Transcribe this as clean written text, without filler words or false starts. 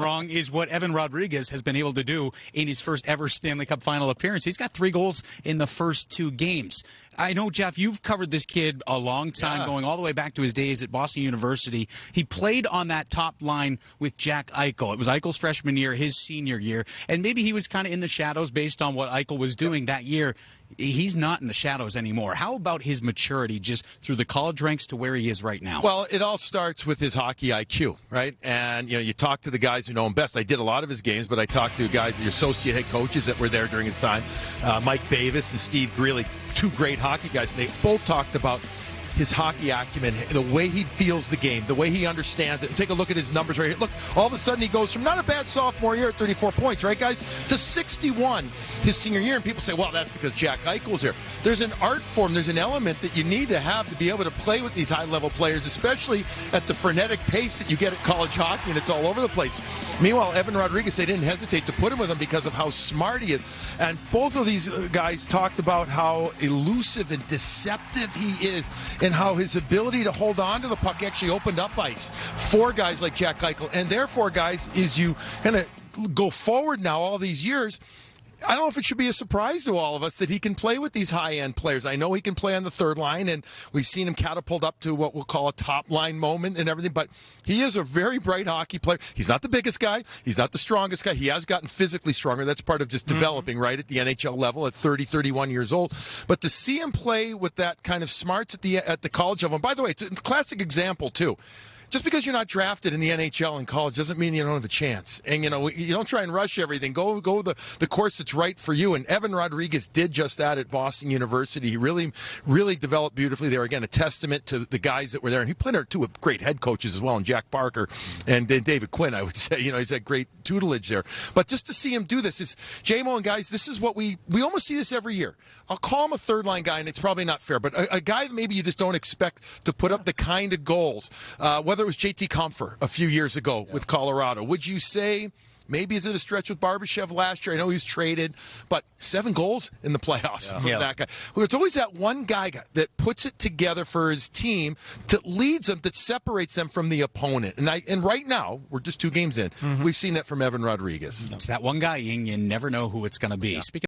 wrong is what Evan Rodrigues has been able to do in his first ever Stanley Cup Final appearance. He's got 3 goals in the first 2 games. I know, Jeff, you've covered this kid a long time, going all the way back to his days at Boston University. He played on that top line with Jack Eichel. It was Eichel's freshman year, his senior year, and maybe he was kind of in the shadows based on what Eichel was doing that year. He's not in the shadows anymore. How about his maturity just through the college ranks to where he is right now? Well, it all starts with his hockey IQ, right? And, you talk to the guys who know him best. I did a lot of his games, but I talked to guys, the associate head coaches that were there during his time, Mike Bavis and Steve Greeley, 2 great hockey guys. And they both talked about his hockey acumen, the way he feels the game, the way he understands it. And take a look at his numbers right here. Look, all of a sudden he goes from not a bad sophomore year at 34 points, right, guys, to 61 his senior year. And people say, well, that's because Jack Eichel's here. There's an art form, there's an element that you need to have to be able to play with these high-level players, especially at the frenetic pace that you get at college hockey, and it's all over the place. Meanwhile, Evan Rodrigues, they didn't hesitate to put him with him because of how smart he is. And both of these guys talked about how elusive and deceptive he is, and how his ability to hold on to the puck actually opened up ice for guys like Jack Eichel. And therefore, guys, is you kind of go forward now all these years, I don't know if it should be a surprise to all of us that he can play with these high-end players. I know he can play on the third line, and we've seen him catapult up to what we'll call a top-line moment and everything, but he is a very bright hockey player. He's not the biggest guy. He's not the strongest guy. He has gotten physically stronger. That's part of just developing, right, at the NHL level at 30, 31 years old. But to see him play with that kind of smarts at the college level, and by the way, it's a classic example, too. Just because you're not drafted in the NHL in college doesn't mean you don't have a chance. And, you don't try and rush everything. Go the course that's right for you. And Evan Rodrigues did just that at Boston University. He really, really developed beautifully there. Again, a testament to the guys that were there. And he played under 2 great head coaches as well, and Jack Parker and David Quinn, I would say. He's had great tutelage there. But just to see him do this is, J-Mo and guys, this is what we almost see this every year. I'll call him a third-line guy, and it's probably not fair, but a guy that maybe you just don't expect to put up the kind of goals, whether it was JT Compher a few years ago with Colorado. Would you say maybe is it a stretch with Barbashev last year? I know he was traded, but 7 goals in the playoffs from that guy. Well, it's always that one guy that puts it together for his team, that leads them, that separates them from the opponent. And right now, we're just 2 games in, we've seen that from Evan Rodrigues. It's that one guy, and you never know who it's going to be. Speaking